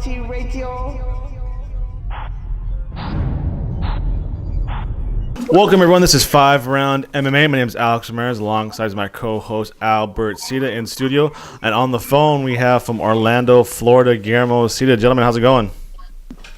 Quality Radio. Welcome, everyone. This is 5-Round MMA. My name is Alex Ramirez, alongside my co-host Albert Cita in studio. And on the phone, we have from Orlando, Florida, Guillermo Cita. Gentlemen, how's it going?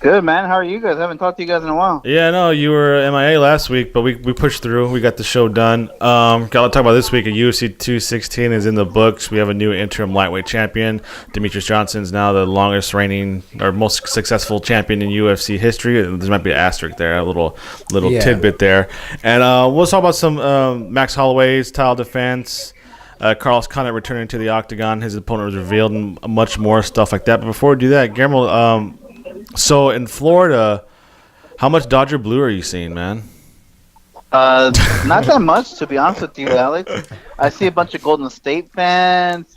Good, man. How are you guys? I haven't talked to you guys in a while. Yeah, no, you were MIA last week, but we pushed through. We got the show done. Got to talk about this week. UFC 216 is in the books. We have a new interim lightweight champion. Demetrious Johnson is now the longest reigning or most successful champion in UFC history. There might be an asterisk there, a little tidbit there. And we'll talk about some Max Holloway's title defense. Carlos Condit returning to the octagon. His opponent was revealed and much more stuff like that. But before we do that, Guillermo, so in Florida, how much Dodger blue are you seeing, man? Not that much, to be honest with you, Alex. I see a bunch of Golden State fans,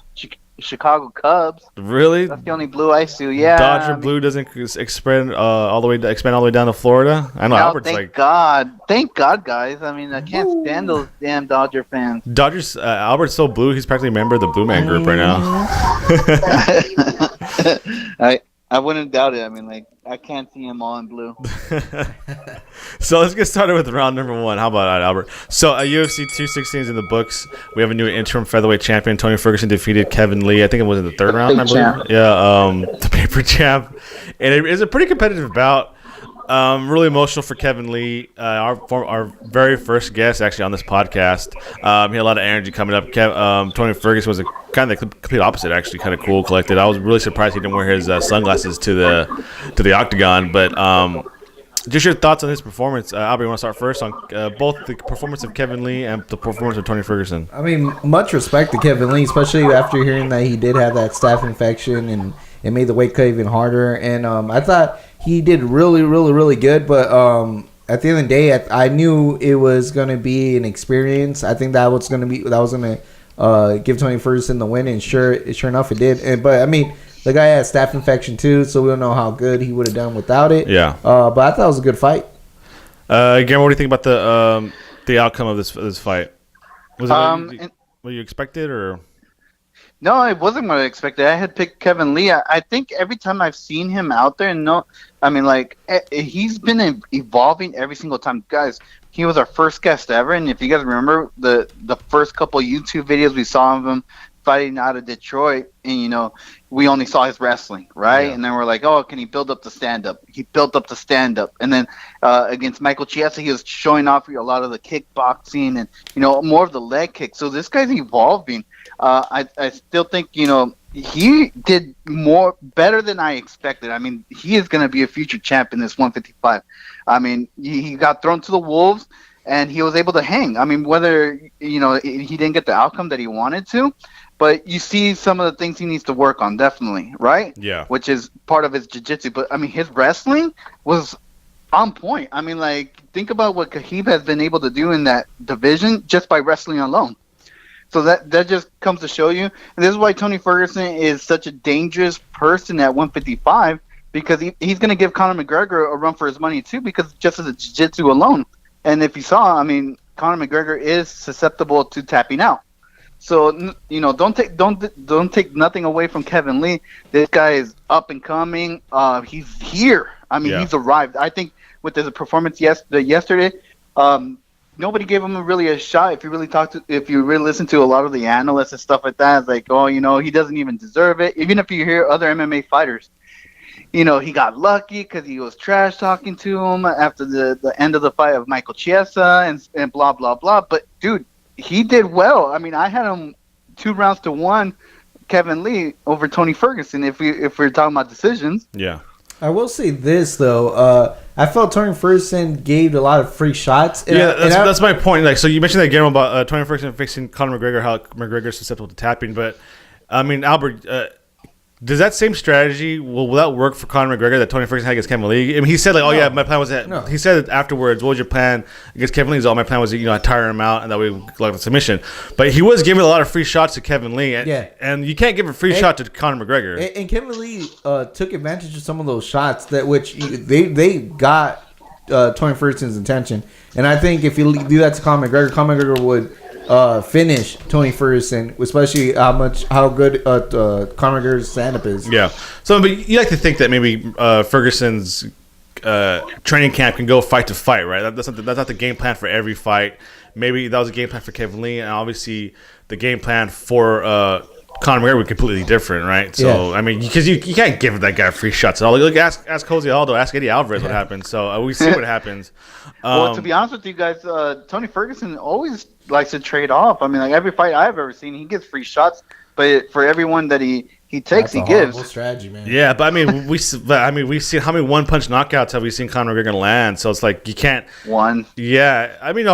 Chicago Cubs. Really? That's the only blue I see. Yeah. Dodger blue doesn't expand all the way down to Florida. I know. No, Albert's thank God, guys. I mean, I can't stand those damn Dodger fans. Dodgers. Albert's so blue. He's practically a member of the Blue Man Group right now. I wouldn't doubt it. I mean, like, I can't see him all in blue. So let's get started with round number one. How about that, Albert? So UFC 216 is in the books. We have a new interim featherweight champion. Tony Ferguson defeated Kevin Lee. I think it was in the third round, I believe. Champ. Yeah, the paper champ. And it is a pretty competitive bout. Really emotional for Kevin Lee, our very first guest actually on this podcast. He had a lot of energy coming up. Tony Ferguson was kind of the complete opposite, actually, kind of cool, collected. I was really surprised he didn't wear his sunglasses to the octagon. But just your thoughts on his performance. Albert, you want to start first on both the performance of Kevin Lee and the performance of Tony Ferguson? I mean, much respect to Kevin Lee, especially after hearing that he did have that staph infection and it made the weight cut even harder. And I thought he did really, really, really good. But at the end of the day, I knew it was going to be an experience. I think that was going to give Tony Ferguson the win, and sure enough, it did. But I mean, the guy had staph infection too, so we don't know how good he would have done without it. Yeah. But I thought it was a good fight. Again, what do you think about the outcome of this fight? Was it what you expected, or? No, it wasn't what I expected. I had picked Kevin Lee. I think every time I've seen him out there, he's been evolving every single time. Guys, he was our first guest ever, and if you guys remember the first couple YouTube videos we saw of him fighting out of Detroit, and we only saw his wrestling, right? Yeah. And then we're like, oh, can he build up the stand-up? He built up the stand-up, and then against Michael Chiesa, he was showing off a lot of the kickboxing and more of the leg kick. So this guy's evolving. I still think he did better than I expected. I mean, he is going to be a future champ in this 155. I mean, he got thrown to the wolves, and he was able to hang. I mean, whether he didn't get the outcome that he wanted to, but you see some of the things he needs to work on, definitely, right? Yeah. Which is part of his jiu-jitsu. But, I mean, his wrestling was on point. I mean, like, think about what Khabib has been able to do in that division just by wrestling alone. So that just comes to show you. And this is why Tony Ferguson is such a dangerous person at 155, because he's going to give Conor McGregor a run for his money, too, because just as a jiu-jitsu alone. And if you saw, I mean, Conor McGregor is susceptible to tapping out. So, don't take nothing away from Kevin Lee. This guy is up and coming. He's here. I mean, He's arrived. I think with his performance yesterday, nobody gave him really a shot. If you really listen to a lot of the analysts and stuff like that, it's like, oh, he doesn't even deserve it. Even if you hear other MMA fighters, he got lucky because he was trash talking to him after the end of the fight of Michael Chiesa and blah, blah, blah. But, dude, he did well. I mean, I had him 2-1, Kevin Lee over Tony Ferguson, if we're talking about decisions. Yeah. I will say this, though. I felt Tony Ferguson gave a lot of free shots. That's my point. Like, so you mentioned that, Guillermo, about Tony Ferguson fixing Conor McGregor, how McGregor's susceptible to tapping. But, I mean, Albert, does that same strategy, will that work for Conor McGregor that Tony Ferguson had against Kevin Lee? I mean, he said, like, my plan was that. No. He said afterwards, what was your plan against Kevin Lee? My plan was, I tire him out and that way we like the submission. But he was giving a lot of free shots to Kevin Lee. And you can't give a free shot to Conor McGregor. And Kevin Lee took advantage of some of those shots they got Tony Ferguson's attention. And I think if you do that to Conor McGregor would finish Tony Ferguson, especially how good Conor McGregor's stand-up is. Yeah. So, but you like to think that maybe Ferguson's training camp can go fight to fight, right? That's not the game plan for every fight. Maybe that was a game plan for Kevin Lee, and obviously the game plan for Conor McGregor was completely different, right? So, I mean, because you can't give that guy free shots at all. Look, ask Jose Aldo, ask Eddie Alvarez what happens. So we see what happens. Well, to be honest with you guys, Tony Ferguson always likes to trade off. I mean, like every fight I've ever seen, he gets free shots, but for everyone that he takes, he gives. That's a strategy, man. Yeah, but I mean, we've seen how many one-punch knockouts have we seen Conor McGregor land? So it's like you can't. One. Yeah, I mean,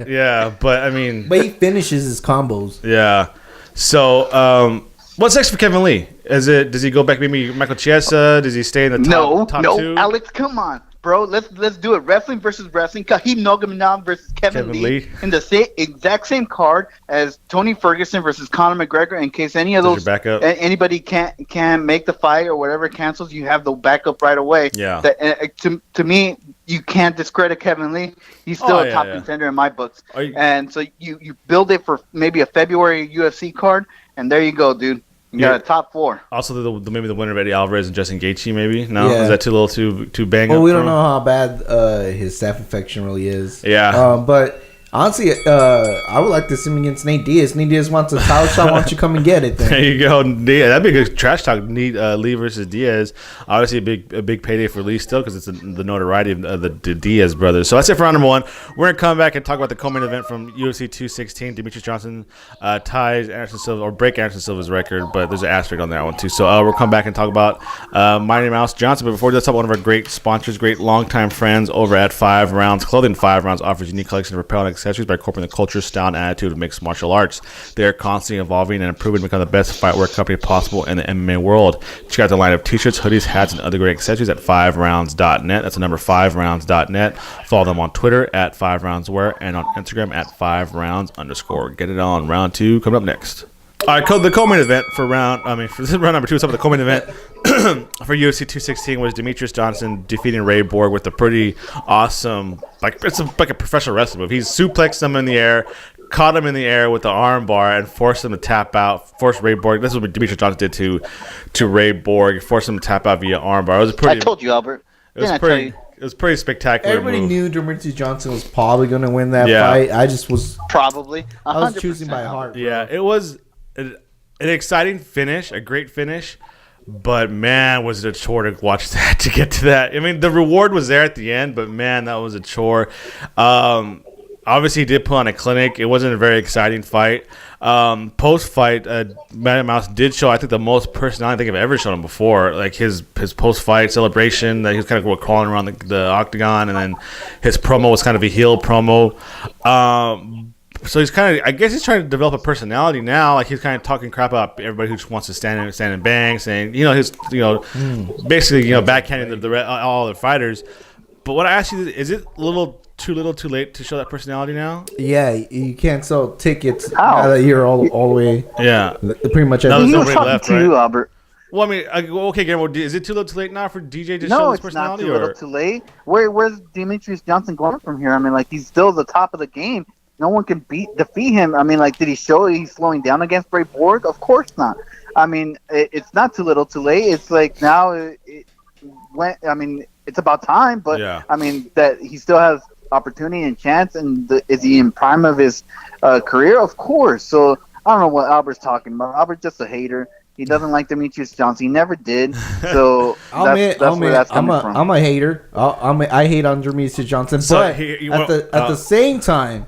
yeah, but I mean. But he finishes his combos. Yeah. So, what's next for Kevin Lee? Does he go back maybe Michael Chiesa? Does he stay in the top two? No, Alex, come on, bro. Let's do it. Wrestling versus wrestling. Khabib Nurmagomedov versus Kevin Lee in the exact same card as Tony Ferguson versus Conor McGregor. In case any of those anybody can't make the fight or whatever cancels, you have the backup right away. Yeah. To me, you can't discredit Kevin Lee. He's still a top contender in my books. And so you build it for maybe a February UFC card, and there you go, dude. You got a top 4. Also, maybe the winner of Eddie Alvarez and Justin Gaethje, maybe? No? Yeah. Is that too bang up? Well, we don't know how bad his staph infection really is. Yeah. But honestly, I would like to see him against Nate Diaz. Nate Diaz wants a title shot. Why don't you come and get it then? There you go. Yeah, that'd be a good trash talk. Lee versus Diaz. Obviously, a big payday for Lee still because it's the notoriety of the Diaz brothers. So that's it for round number 1. We're going to come back and talk about the co-main event from UFC 216. Demetrious Johnson ties Anderson Silva, or break Anderson Silva's record, but there's an asterisk on that one too. So we'll come back and talk about Mighty Mouse Johnson. But before we do, let's talk about one of our great sponsors, great longtime friends over at 5 Rounds Clothing. 5 Rounds offers unique collection of apparel and accessories by incorporating the culture, style, and attitude of mixed martial arts. They are constantly evolving and improving to become the best fight wear company possible in the MMA world. Check out the line of t-shirts, hoodies, hats, and other great accessories at 5rounds.net. That's the number 5rounds.net. Follow them on Twitter at 5roundswear and on Instagram at 5rounds_. Get it on. Round 2 coming up next. All right, the co-main event for this is round number 2. Some of the co-main event for UFC 216 was Demetrious Johnson defeating Ray Borg with a pretty awesome, it's like a professional wrestling move. He's suplexed him in the air, caught him in the air with the arm bar, and forced him to tap out. Forced Ray Borg. This is what Demetrious Johnson did to Ray Borg. Forced him to tap out via arm bar. I told you, Albert. It was pretty spectacular. Everybody move. knew Demetrious Johnson was probably going to win that fight. I was choosing by heart. Bro. Yeah, it was an exciting finish, a great finish, but man, was it a chore to watch that, to get to that. I mean, the reward was there at the end, but man, that was a chore. Obviously, he did put on a clinic. It wasn't a very exciting fight. Post-fight, Mighty Mouse did show, I think, the most personality I think I've ever shown him before. Like his post-fight celebration, that he was kind of crawling around the octagon, and then his promo was kind of a heel promo. So he's kind of, I guess he's trying to develop a personality now. Like he's kind of talking crap about everybody who just wants to stand and bang, saying, basically, backhanding all the fighters. But what I ask you is it a little too late to show that personality now? Yeah, you can't sell tickets now that you're all the way. Yeah, pretty much everything. He was talking to you, Albert. Well, I mean, okay, Guillermo, is it too little too late now for DJ to show his personality? No, it's not too little too late. Where's Demetrious Johnson going from here? I mean, like, he's still the top of the game. No one can defeat him. I mean, like, did he show he's slowing down against Ray Borg? Of course not. I mean, it's not too little too late. It's like now it's about time. But, yeah. I mean, that he still has opportunity and chance. And is he in prime of his career? Of course. So I don't know what Albert's talking about. Albert's just a hater. He doesn't like Demetrious Johnson. He never did. So that's where that's coming from. I'm a hater. I hate on Demetrious Johnson. So but at the same time,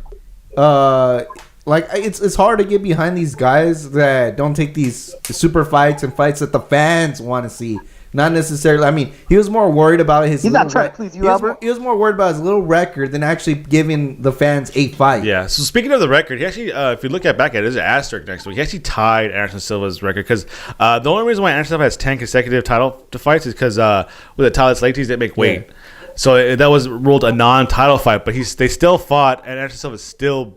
it's hard to get behind these guys that don't take these super fights and fights that the fans want to see. Not necessarily. I mean, he was more worried about his. He's not trying to please you, Albert. He was more worried about his little record than actually giving the fans a fight. Yeah. So speaking of the record, he actually, if you look back at it, there's an asterisk next to it. He actually tied Anderson Silva's record because the only reason why Anderson Silva has 10 consecutive title fights is because with the title late, he didn't make weight. Yeah. So that was ruled a non-title fight, but they still fought, and Anderson Silva still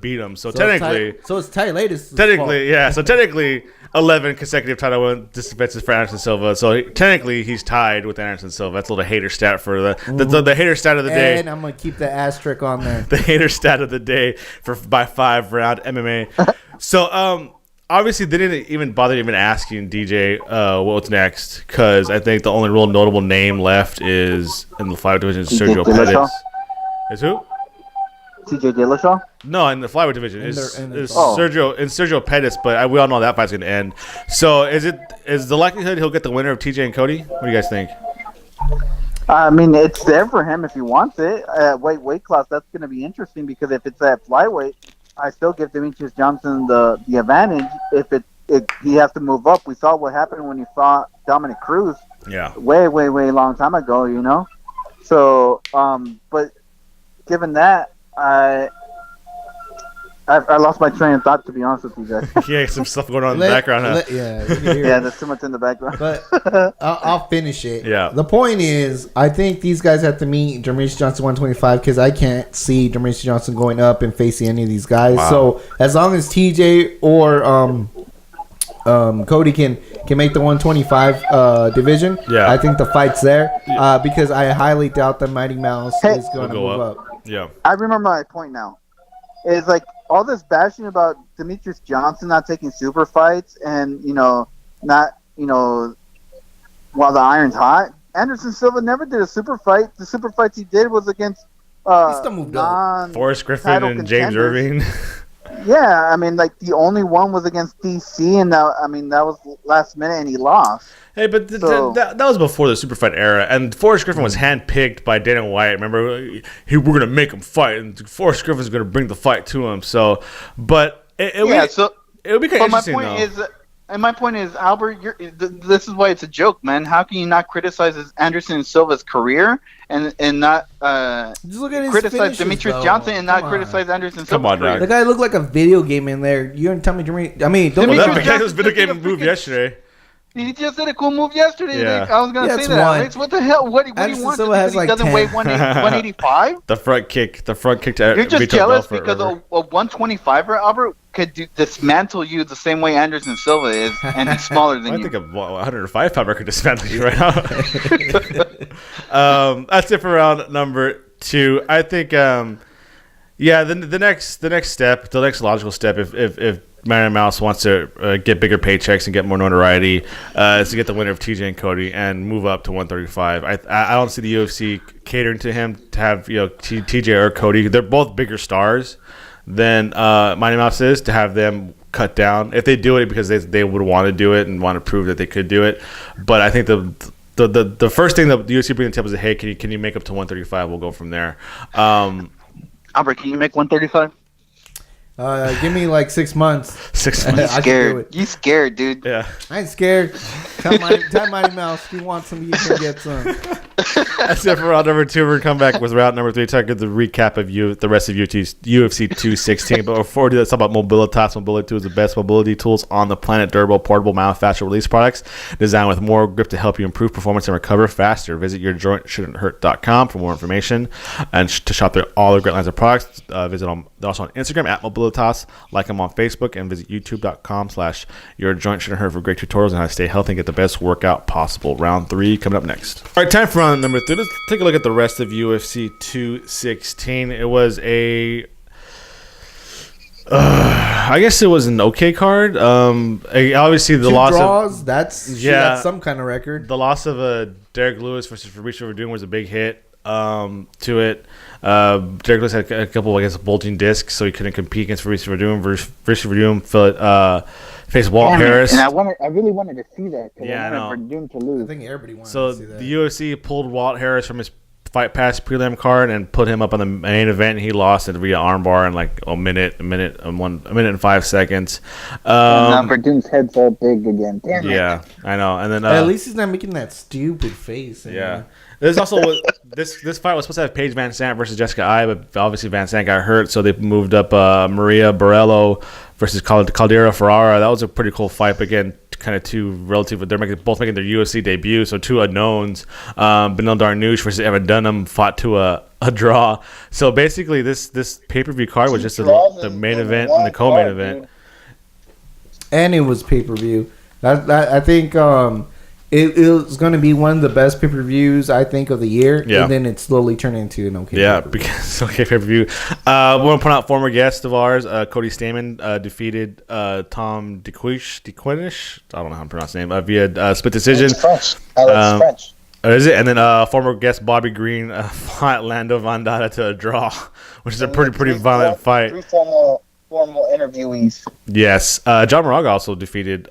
beat him. So technically, it's tight latest. Technically, yeah. So technically, 11 consecutive title win defenses for Anderson Silva. So technically, he's tied with Anderson Silva. That's a little hater stat for the hater stat of the day. And I'm gonna keep the asterisk on there. The hater stat of the day by 5 round MMA. So obviously they didn't even bother asking DJ what's next, because I think the only real notable name left is in the flyweight division is Sergio Pettis. Is who? TJ Dillashaw? No, in the flyweight division is Sergio Pettis, but we all know that fight's gonna end. So is the likelihood he'll get the winner of TJ and Cody? What do you guys think? I mean, it's there for him if he wants it. Weight class, that's going to be interesting, because if it's at flyweight, I still give Demetrious Johnson the advantage. If he has to move up, we saw what happened when he fought Dominic Cruz. Yeah. Way long time ago, you know. So, but given that, I lost my train of thought, to be honest with you guys. Yeah, some stuff going on in the background, huh? Yeah, there's too much in the background. But I'll finish it. Yeah. The point is, I think these guys have to meet Demetrious Johnson 125, because I can't see Demetrious Johnson going up and facing any of these guys. Wow. So as long as TJ or Cody can make the 125 division, yeah, I think the fight's there. Because I highly doubt that Mighty Mouse is going to move up. Yeah. I remember my point now. It's like all this bashing about Demetrious Johnson not taking super fights and, not, while the iron's hot. Anderson Silva never did a super fight. The super fights he did was against he still moved up. Forrest Griffin and James Irving. Yeah, I mean, like, the only one was against DC, and that was last minute, and he lost. Hey, but that was before the super fight era, and Forrest Griffin was handpicked by Dana White. Remember, we're going to make him fight, and Forrest Griffin's going to bring the fight to him. So, but it would be kind of interesting, my point is, Albert, this is why it's a joke, man. How can you not criticize Anderson Silva's career and not just look at his criticize Demetrious Johnson and not criticize Anderson Silva's career? The guy looked like a video game in there. You didn't tell me, that guy was video game move yesterday. He just did a cool move yesterday. Yeah. I was going to say that. Alex, what the hell? What do you want? Because he doesn't weigh 185? The front kick to You're just jealous because a 125er, Albert, could dismantle you the same way Anderson Silva is, and he's smaller than you. I think a 105 pounder could dismantle you right now. That's it for round number 2. I think, the next step, the next logical step, if Mighty Mouse wants to get bigger paychecks and get more notoriety, is to get the winner of TJ and Cody and move up to 135. I don't see the UFC catering to him to have TJ or Cody. They're both bigger stars than Mighty Mouse is, to have them cut down. If they do it because they would want to do it and want to prove that they could do it. But I think the first thing that the UFC brings to the table is, hey, can you make up to 135? We'll go from there. Albert, can you make 135? Give me like 6 months. 6 months. You scared, dude. Yeah. I ain't scared. Tell Mighty Mouse if you want some, you can get some. That's it for round number 2. We're going to come back with round number 3, talk about the recap of the rest of UFC 216. But before we do that, let's talk about Mobilitas. Mobility 2 is the best mobility tools on the planet. Durable, portable, manufacturer release products designed with more grip to help you improve performance and recover faster. Visit yourjointshouldn'thurt.com for more information and to shop all their great lines of products. Visit them. They're also on Instagram at Mobilitas. Like them on Facebook, and visit youtube.com/yourjointshouldn'thurt for great tutorials on how to stay healthy and get the best workout possible. Round 3 coming up next. All right, time for round number 3. Let's take a look at the rest of UFC 216. It was I guess it was an okay card. Obviously, the loss draws, that's some kind of record. The loss of Derek Lewis versus Fabricio Verdun was a big hit to it. Derek Lewis had a couple, bulging discs, so he couldn't compete against Fabricio Verdun. Fabricio Verdun faced Walt Harris. And I really wanted to see that. Yeah, I wanted Verdun to lose. I think everybody wanted to see that. The UFC pulled Walt Harris from his Fight Pass prelim card and put him up on the main event. He lost it via armbar in like a minute and 5 seconds. And now Verdun's head's all big again. Damn it. Yeah, I know. And then at least he's not making that stupid face. Yeah. There's also this fight was supposed to have Paige Van Sant versus Jessica Ai, but obviously Van Sant got hurt, so they moved up Maria Borello versus Caldera Ferrara. That was a pretty cool fight. But again, kind of two relative. They're both making their UFC debut, so two unknowns. Benil Darnoush versus Evan Dunham fought to a draw. So basically, this pay-per-view card was just the main event and the co-main event. And it was pay-per-view. I think it was going to be one of the best pay-per-views, I think, of the year. Yeah. And then it slowly turned into an okay Yeah, pay-per-view. because okay pay-per-view. We want to point out former guest of ours, Cody Stamann, defeated Tom DeQuinish. I don't know how to pronounce his name. Via split decision. It's French. Alex French. Is it? And then former guest Bobby Green fought Lando Vandata to a draw, which is a pretty violent fight. Three formal interviewees. Yes. John Moraga also defeated.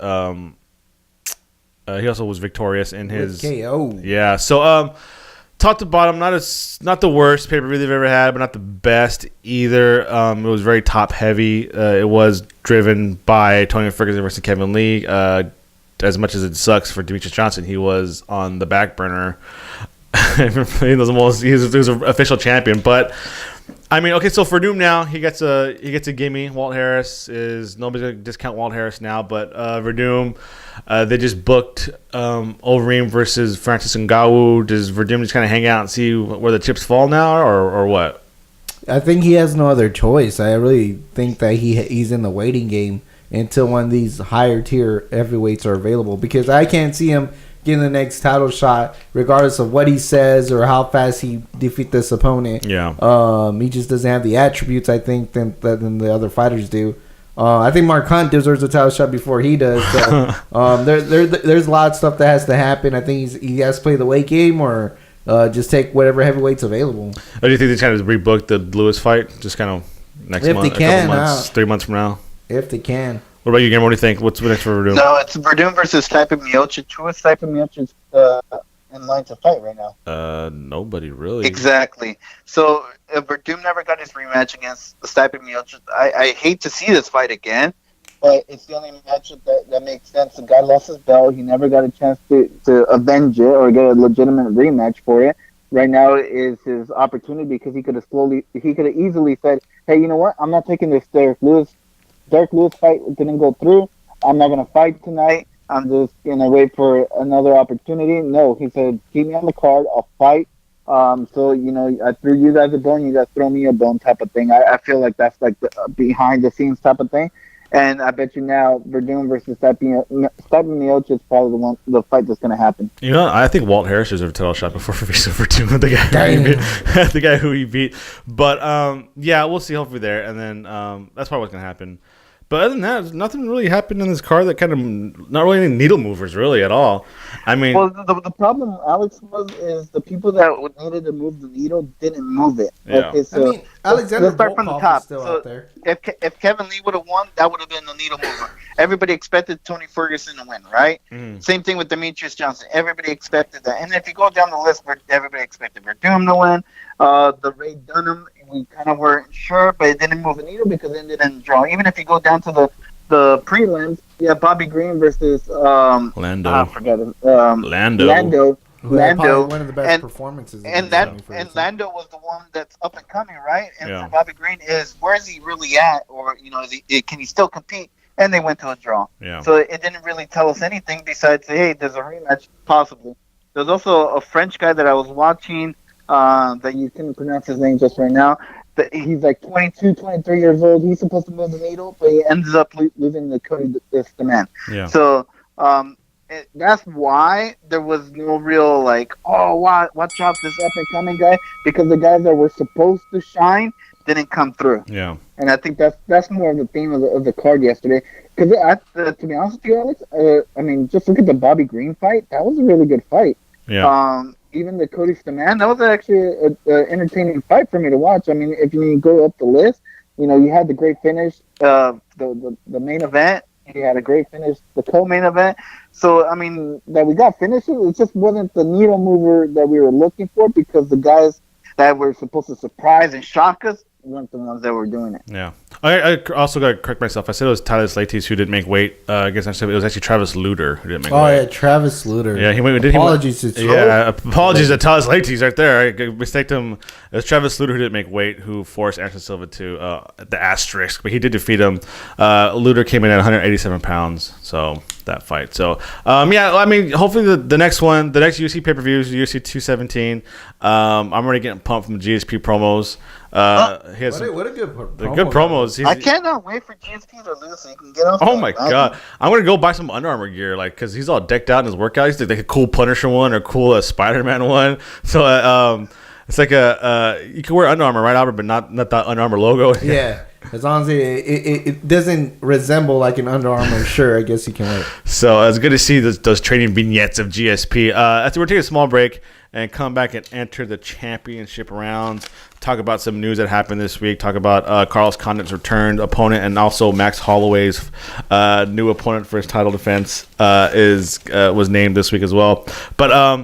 He also was victorious in his KO. Yeah. So top to bottom, not the worst pay-per-view they've ever had, but not the best either. It was very top heavy. It was driven by Tony Ferguson versus Kevin Lee. As much as it sucks for Demetrious Johnson, he was on the back burner. He was an official champion, but I mean, okay. So for Doom now, he gets a gimme. Walt Harris is nobody's gonna discount Walt Harris now, but Verdum, they just booked Overeem versus Francis Ngannou. Does Verdum just kind of hang out and see where the chips fall now, or what? I think he has no other choice. I really think that he's in the waiting game until one of these higher tier heavyweights are available, because I can't see him getting the next title shot regardless of what he says or how fast he defeat this opponent. Yeah. He just doesn't have the attributes, I think, than the other fighters do. I think Mark Hunt deserves a title shot before he does. So, there's a lot of stuff that has to happen. I think he has to play the weight game or just take whatever heavyweight's available. Or do you think they kind of rebook the Lewis fight just kind of next If month, they can, a couple months, 3 months from now? If they can. What about you, Game? What do you think? What's next for Verdum? No, it's Verdum versus Stipe Miocic. Who is Stipe Miocic in line to fight right now? Nobody really. Exactly. So Verdum never got his rematch against Stipe Miocic. I hate to see this fight again, but it's the only match that makes sense. The guy lost his belt. He never got a chance to avenge it or get a legitimate rematch for it. Right now is his opportunity, because he could have easily said, "Hey, you know what? I'm not taking this Derek Lewis fight didn't go through. I'm not going to fight tonight. I'm just going to wait for another opportunity." No, he said, "Keep me on the card. I'll fight." So, I threw you guys a bone. You guys throw me a bone type of thing. I feel like that's like the behind-the-scenes type of thing. And I bet you now, Verdum versus Stipe Miocic is probably the fight that's going to happen. I think Walt Harris deserves a title shot before Verdum, the guy who he beat. But yeah, we'll see. Hopefully there, and then that's probably what's going to happen. But other than that, nothing really happened in this card that kind of not really any needle movers really at all. I mean, well, the problem, Alex, is the people that needed to move the needle didn't move it. Yeah. Okay, so Alexander let's start from the Volkov top. is still So out there. if Kevin Lee would have won, that would have been the needle mover. Everybody expected Tony Ferguson to win, right? Same thing with Demetrious Johnson. Everybody expected that. And if you go down the list, everybody expected Verdum to win. The Ray Dunham, we kind of weren't sure, but it didn't move the needle because it didn't draw. Even if you go down to the prelims, Bobby Green versus Lando. I forget him. Lando. Who had probably one of the best performances. And Lando was the one that's up and coming, right? And Yeah. for Bobby Green where is he really at, or can he still compete? And they went to a draw. Yeah. So it didn't really tell us anything besides, hey, there's a rematch possibly. There's also a French guy that I was watching that you couldn't pronounce his name just right now. He's like 22, 23 years old. He's supposed to move the needle, but he ends up losing the Cody Stamann. Yeah. So that's why there was no real watch out this up and coming guy, because the guys that were supposed to shine didn't come through. Yeah. And I think that's more of the theme of the card yesterday. Because to be honest with you, Alex, I mean, just look at the Bobby Green fight. That was a really good fight. Yeah. Even the Cody Stamann, that was actually an entertaining fight for me to watch. I mean, if you go up the list, you had the great finish, the main event. You had a great finish, the co-main event. So, I mean, that we got finishes, it just wasn't the needle mover that we were looking for, because the guys that were supposed to surprise and shock us weren't the ones that were doing it. Yeah. I also got to correct myself. I said it was Tyler Slates who didn't make weight. I guess I said it was actually Travis Luter who didn't make weight. Oh, yeah, Travis Luter. Yeah, Apologies to apologies to Tyler Slates right there. I mistaked him. It was Travis Luter who didn't make weight, who forced Anderson Silva to the asterisk, but he did defeat him. Luter came in at 187 pounds, so that fight. So, yeah, I mean, hopefully the next UFC pay-per-view is UFC 217. I'm already getting pumped from the GSP promos. He has what a good promo. good promos. I cannot wait for GSP to lose so you can get off. Oh my god! I'm gonna go buy some Under Armour gear, like, cause he's all decked out in his workout. He's like a cool Punisher one or cool Spider-Man one. So it's like you can wear Under Armour, right, Albert, but not that Under Armour logo. Yeah, as long as it doesn't resemble like an Under Armour shirt, I guess you can wear it. So it's good to see those training vignettes of GSP. After we're taking a small break and come back and enter the championship rounds. Talk about some news that happened this week. Talk about Carlos Condit's returned opponent, and also Max Holloway's new opponent for his title defense was named this week as well. But I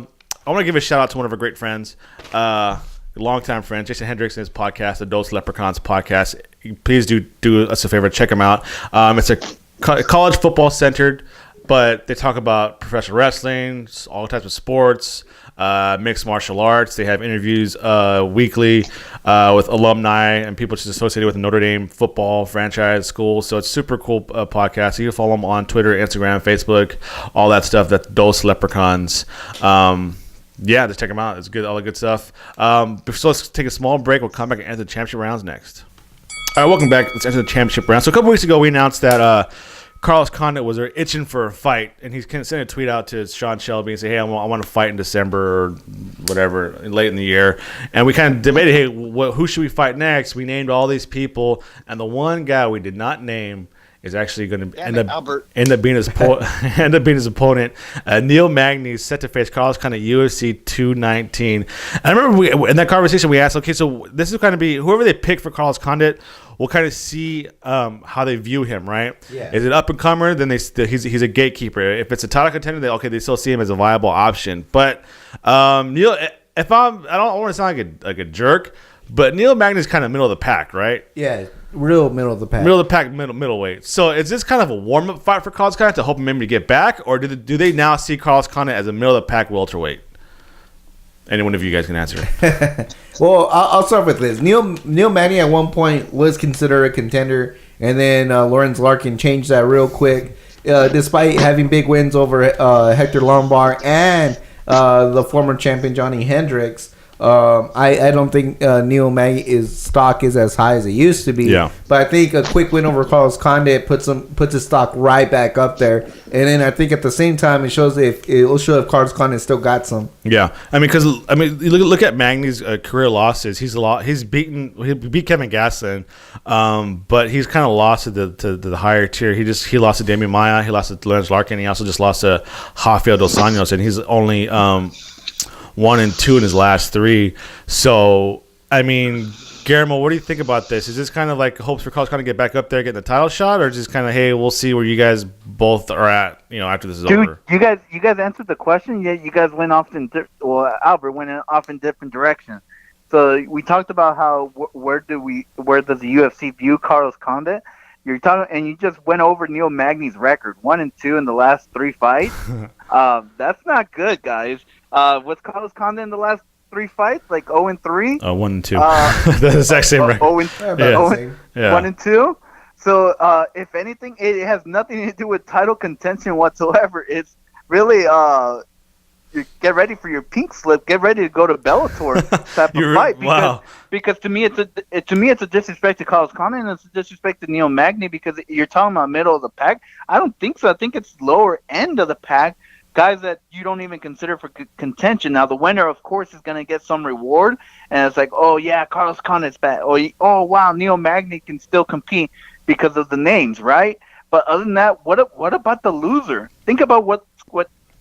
want to give a shout out to one of our great friends, longtime friend, Jason Hendricks, and his podcast, the Dose Leprechauns podcast. Please do us a favor, check him out. It's a college football centered, but they talk about professional wrestling, all types of sports, mixed martial arts. They have interviews weekly with alumni and people just associated with the Notre Dame football franchise school. So it's super cool podcast. You can follow them on Twitter, Instagram, Facebook, all that stuff. That's Dose Leprechauns. Yeah, just check them out. It's good, all the good stuff. So let's take a small break. We'll come back and enter the championship rounds next. All right, welcome back. Let's enter the championship round. So a couple weeks ago, we announced that Carlos Condit was itching for a fight, and he's sent a tweet out to Sean Shelby and say, hey, I want to fight in December or whatever, late in the year. And we kind of debated, hey, who should we fight next? We named all these people, and the one guy we did not name is actually going to end up being his opponent. Neil Magny is set to face Carlos Condit UFC 219. And I remember in that conversation we asked, okay, so this is going to be whoever they pick for Carlos Condit. We'll kind of see how they view him, right? Yeah. Is it up and comer? Then he's a gatekeeper. If it's a title contender, they still see him as a viable option. But Neil, I don't want to sound like a jerk, but Neil Magny is kind of middle of the pack, right? Yeah, real middle of the pack. Middle of the pack, middleweight. So is this kind of a warm-up fight for Carlos Condit to hope him maybe to get back, or do they now see Carlos Condit as a middle of the pack welterweight? Any one of you guys can answer. Well, I'll start with this. Neil Magny at one point was considered a contender, and then Lawrence Larkin changed that real quick. Despite having big wins over Hector Lombard and the former champion Johnny Hendricks, I don't think Neil Magny's stock is as high as it used to be. Yeah. But I think a quick win over Carlos Condit puts his stock right back up there. And then I think at the same time it'll show if Carlos Condit still got some. Yeah, I mean, you look at Magny's career losses. He beat Kevin Gastelum, but he's kind of lost to the higher tier. He lost to Damian Maia. He lost to Lawrence Larkin. He also just lost to Rafael Dos Anjos, and he's only 1-2 in his last 3. So, I mean, Guillermo, what do you think about this? Is this kind of like hopes for Carlos Condit to get back up there, getting the title shot, or just kind of, hey, we'll see where you guys both are at, after this is over? You guys answered the question. Yeah, you guys went off Albert went off in different directions. So we talked about how where does the UFC view Carlos Condit? You're talking, and you just went over Neil Magny's record, 1-2 in the last 3 fights. That's not good, guys. Was Carlos Condit in the last 3 fights like 0-3? 1-2. The exact same record. 1-2. So if anything, it has nothing to do with title contention whatsoever. It's really you get ready for your pink slip. Get ready to go to Bellator type of fight. Because to me, it's a disrespect to Carlos Condit, and it's a disrespect to Neil Magny, because you're talking about middle of the pack. I don't think so. I think it's lower end of the pack. Guys that you don't even consider for contention. Now, the winner, of course, is going to get some reward. And it's like, oh, yeah, Carlos Condit's back. Oh, wow, Neil Magny can still compete because of the names, right? But other than that, what about the loser? Think about what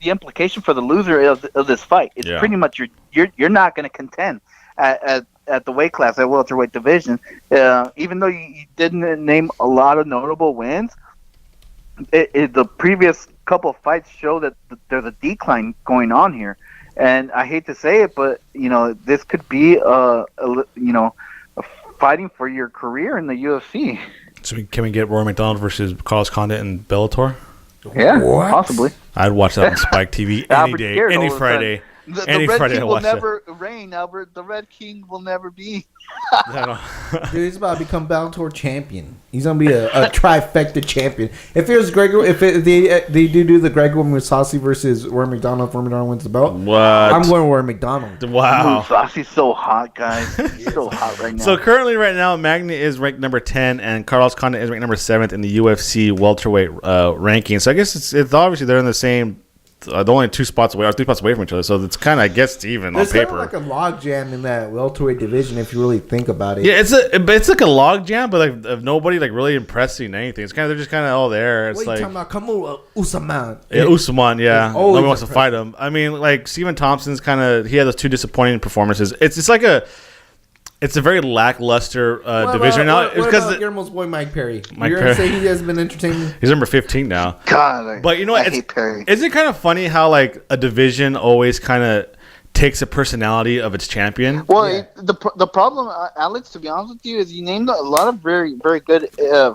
the implication for the loser of this fight. It's pretty much you're not going to contend at the weight class, at welterweight division. Even though you didn't name a lot of notable wins, the previous couple of fights show that there's a decline going on here, and I hate to say it, but this could be fighting for your career in the UFC. So can we get Rory McDonald versus Carlos Condit in Bellator? Yeah, possibly. I'd watch that on Spike TV any day, any Friday. The Red King will never reign, Albert. The Red King will never be. Dude, he's about to become Bellator champion. He's gonna be a trifecta champion. If it was Gregor, they do the Gregor Mousasi versus Rory McDonald, if Rory McDonald wins the belt, What? I'm going Rory McDonald. Wow. Mousasi's so hot, guys. He's so hot right now. So currently, right now, Magny is ranked number 10, and Carlos Condit is ranked number 7th in the UFC welterweight ranking. So I guess it's obviously they're in the same. They're only 2 spots away or 3 spots away from each other, so it's kind of, I guess, even on paper. There's kind of like a logjam in that welterweight division if you really think about it. Yeah, it's like a logjam, but like of nobody like really impressing anything. It's kind of they're just kind of all there. It's what like are you talking about? Kamura Usman. Yeah, Usman. Yeah, nobody wants to impressive. fight him. I mean, like Stephen Thompson's kind of he had those 2 disappointing performances. It's like it's a very lackluster division now. What about your most boy Mike Perry? Mike You're Perry. gonna say he has been entertaining? He's number 15 now. God, But you know what? I hate Perry. Isn't it kind of funny how like a division always kind of takes a personality of its champion? Well, Yeah. the problem, Alex, to be honest with you, is you named a lot of very, very good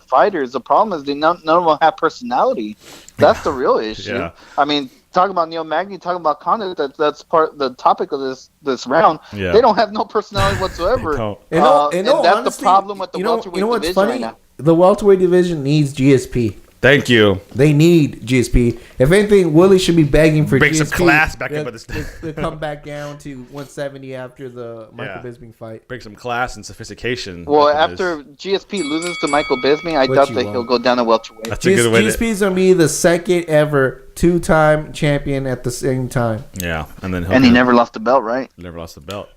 fighters. The problem is none of them have personality. That's the real issue. Yeah. I mean, talking about Neil Magny, talking about Condit, that's the topic of this round. Yeah. They don't have no personality whatsoever. don't. And And that's honestly, the problem with the you know welterweight what's division funny? right now. The welterweight division needs GSP. Thank you. They need GSP. If anything, Willie should be begging for Bring GSP some class back into this. to come back down to 170 after the Michael Bisping fight. Bring some class and sophistication. Well, up in this. after GSP loses to Michael Bisping, I But doubt you that won't. he'll go down to welterweight. That's a good way. GSP is gonna be the second ever 2-time champion at the same time. Yeah, and then And he never lost the belt, right? never lost the belt.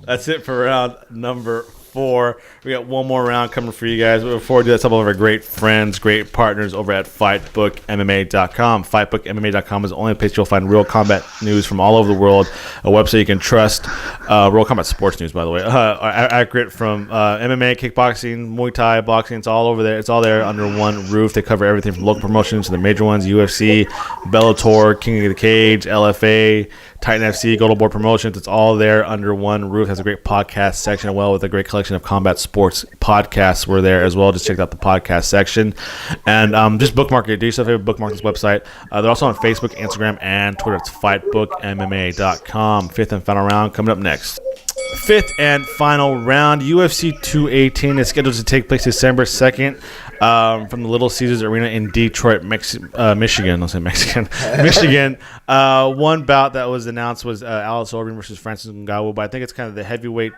That's it for round number 4. We got one more round coming for you guys. But before we do that, some of our great friends, great partners over at FightBookMMA.com. FightBookMMA.com is the only place you'll find real combat news from all over the world. A website you can trust. Real combat sports news, by the way. Accurate from MMA, kickboxing, Muay Thai, boxing. It's all over there. It's all there under one roof. They cover everything from local promotions to the major ones: UFC, Bellator, King of the Cage, LFA, Titan FC, Golden Board Promotions. It's all there under one roof. Has a great podcast section as well with a great collection of combat sports podcasts. We're there as well. Just check out the podcast section and just bookmark it. Do yourself a favor, bookmark this website. They're also on Facebook, Instagram, and Twitter. It's FightBookMMA.com. 5th and final round coming up next. 5th and final round, UFC 218 is scheduled to take place December 2nd from the Little Caesars Arena in Detroit, Michigan. I'll say Mexican. Michigan. One bout that was announced was Alice Orban versus Francis Ngannou, but I think it's kind of the heavyweight.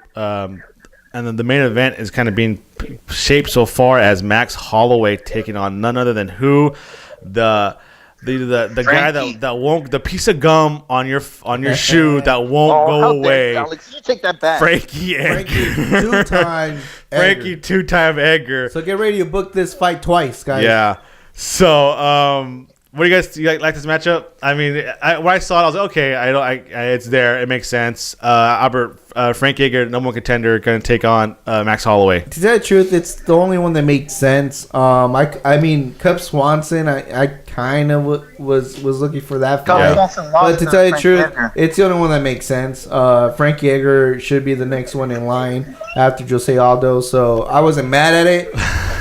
And then the main event is kind of being shaped so far as Max Holloway taking on none other than who? The guy that won't, the piece of gum on your shoe that won't go away. Alex, you take that back. Frankie Edgar. Frankie 2-time Edgar. 2-time Edgar. So get ready to book this fight twice, guys. Yeah. So, what do you like this matchup? I mean, when I saw it, I was like, okay, it's there. It makes sense. Frankie Edgar, number 1 contender, going to take on Max Holloway. To tell you the truth, it's the only one that makes sense. I mean, Cub Swanson, I kind of was looking for that fight. Swanson But lost to tell you the Frankie truth, Edgar. it's the only one that makes sense. Frankie Edgar should be the next one in line after Jose Aldo, so I wasn't mad at it.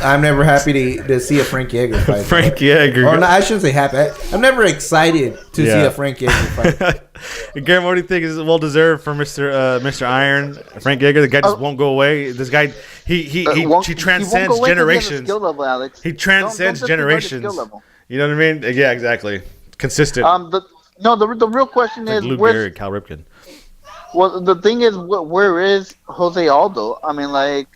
I'm never happy to see a Frankie Edgar fight. Frankie Edgar. Or no, I shouldn't say happy. I'm never excited to see a Frankie Edgar fight. Gary, what do you think is well deserved for Mr. Iron? Frank Edgar, the guy just won't go away. This guy, he transcends generations. Skill level, Alex. He transcends Don't generations. skill level. You know what I mean? Yeah, exactly. Consistent. The real question like is Lou where's Gehrig, Cal Ripken. well the thing is where is Jose Aldo? I mean, like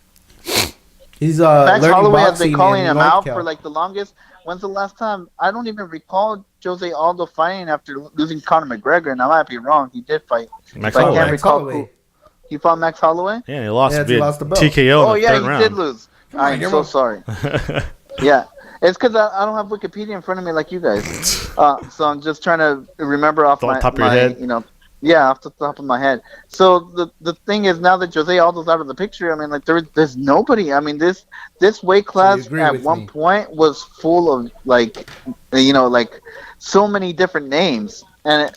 He's Max learning Holloway has been boxing calling in him North out Cal. for like the longest. When's the last time? I don't even recall Jose Aldo fighting after losing Conor McGregor, and I might be wrong. He did fight. Max But I Holloway. can't recall Holloway. who. He fought Max Holloway? Yeah, he lost, Yeah, he lost the belt. TKO Oh, in the yeah, third he round. did lose. Come on, I'm you're so more- sorry. Yeah. It's because I don't have Wikipedia in front of me like you guys. So I'm just trying to remember off Off the top of your head? Off the top of my head. So the thing is, now that Jose Aldo's out of the picture, I mean, like there's nobody. I mean, this weight class agree at with one me. point was full of like so many different names, and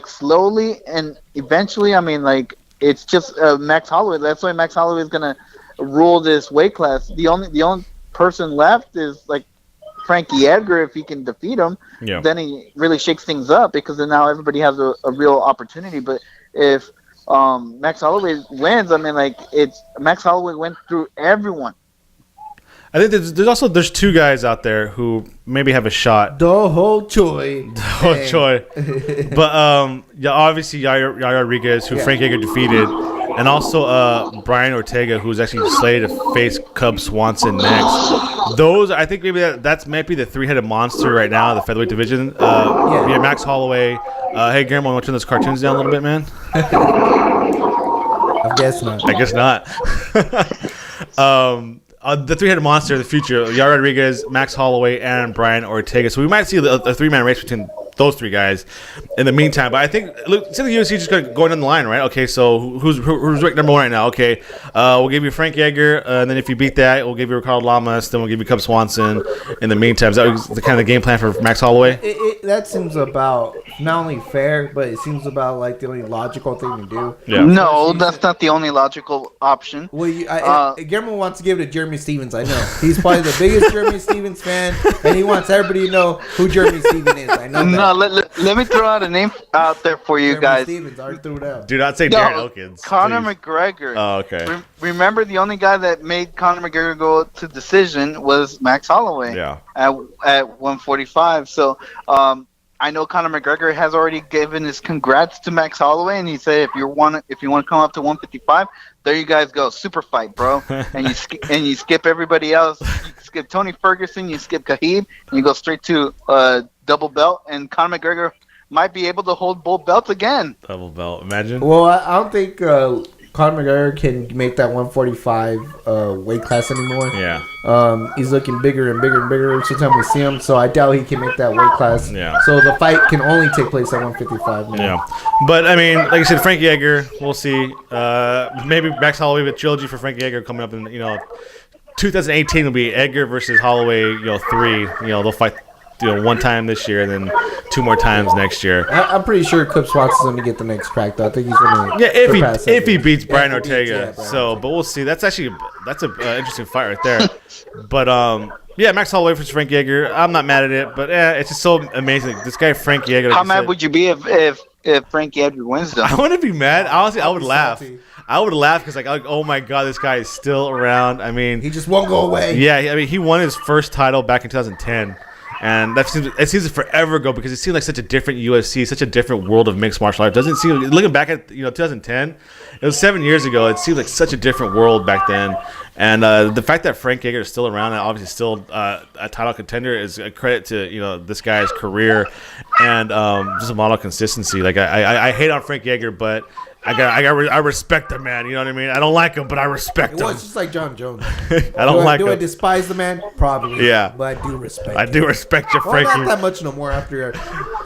slowly and eventually, I mean, like it's just Max Holloway. That's why Max Holloway is gonna rule this weight class. The only person left is like Frankie Edgar. If he can defeat him, Yeah. then he really shakes things up because then now everybody has a real opportunity. But if Max Holloway wins, I mean, like, it's Max Holloway went through everyone. I think there's two guys out there who maybe have a shot. Doho Choi. Doho Choi. But yeah, obviously Yair Rodriguez, who Frankie Edgar defeated, and also Brian Ortega, who's actually slated to face Cub Swanson next. Those, I think maybe that's might be the three-headed monster right now in the featherweight division. Yeah, Max Holloway. Hey, Guillermo, want to turn those cartoons down a little bit, man? I guess not. I guess not. The three-headed monster of the future: Yair Rodriguez, Max Holloway, and Brian Ortega. So we might see a three-man race between those three guys in the meantime. But I think, look, see the UFC just going down the line, right? Okay, so who's ranked number one right now? Okay, we'll give you Frankie Edgar, and then if you beat that, we'll give you Ricardo Lamas. Then we'll give you Cub Swanson in the meantime. Is that the kind of game plan for Max Holloway? That seems about not only fair, but it seems about like the only logical thing to do. Yeah. No, that's not the only logical option. Well, Guillermo wants to give it to Jeremy Stevens. I know he's probably the biggest Jeremy Stevens fan, and he wants everybody to know who Jeremy Stevens is. I know that. No, let me throw out a name out there for you Jeremy guys. Stevens, already threw it out. Do not say Darren Elkins. Conor please. McGregor. Oh, okay. Remember, the only guy that made Conor McGregor go to decision was Max Holloway. Yeah. At 145. So I know Conor McGregor has already given his congrats to Max Holloway, and he said if you want to come up to 155, there you guys go, super fight, bro. and you skip everybody else. You skip Tony Ferguson, you skip Khabib, and you go straight to double belt. And Conor McGregor might be able to hold both belts again. Double belt, imagine. Well, I don't think Conor McGregor can make that 145 weight class anymore. Yeah. He's looking bigger and bigger and bigger each time we see him, so I doubt he can make that weight class. Yeah. So the fight can only take place at 155 now. Yeah. But, I mean, like I said, Frankie Edgar, we'll see. Maybe Max Holloway with trilogy for Frankie Edgar coming up in, 2018 will be Edgar versus Holloway, 3. They'll fight, one time this year and then 2 more times next year. I'm pretty sure Cub Swanson's going to get the next crack, though. I think he's going to if he beats Brian Ortega. But we'll see. That's an interesting fight right there. But, Max Holloway versus Frankie Edgar. I'm not mad at it, but it's just so amazing. This guy, Frankie Edgar. How mad would you be if Frankie Edgar wins, though? I wouldn't be mad. Honestly, I would laugh. I would laugh because, oh my God, this guy is still around. I mean, he just won't go away. Yeah, I mean, he won his first title back in 2010. And it seems to forever ago because it seemed like such a different UFC, such a different world of mixed martial arts. Doesn't seem, looking back at 2010, it was 7 years ago. It seemed like such a different world back then. And the fact that Frank Edgar is still around and obviously still a title contender is a credit to this guy's career and just a model of consistency. Like I hate on Frank Edgar, but I respect the man. You know what I mean? I don't like him, but I respect him. Well, it's just like John Jones. I don't like him. Do I despise the man? Probably. Yeah. But I do respect him. I do respect you, Frankie. Well, not that much no more after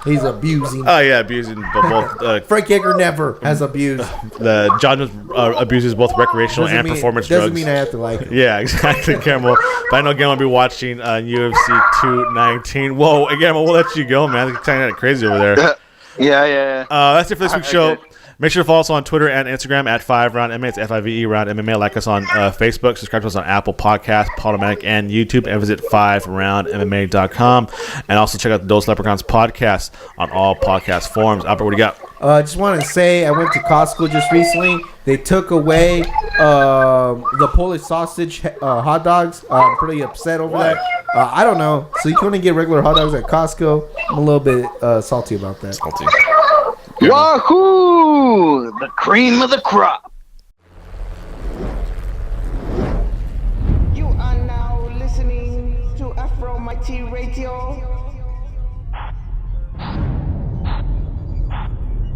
he's abusing. Oh, yeah, abusing both. Frank Edgar never has abused. John Jones abuses both recreational and performance drugs. Doesn't mean I have to like him. Yeah, exactly, Campbell. But I know Campbell will be watching UFC 219. Whoa, again, we'll let you go, man. It's kind of crazy over there. Yeah. That's it for this week's show. Make sure to follow us on Twitter and Instagram at FiveRoundMMA. It's FIVERoundMMA. Like us on Facebook. Subscribe to us on Apple Podcasts, Podomatic, and YouTube. And visit FiveRoundMMA.com. And also check out the Dose Leprechauns podcast on all podcast forums. Albert, what do you got? I just want to say I went to Costco just recently. They took away the Polish sausage hot dogs. I'm pretty upset over that. I don't know. So you can only get regular hot dogs at Costco. I'm a little bit salty about that. Salty. Wahoo! The cream of the crop. You are now listening to Afro Mighty Radio.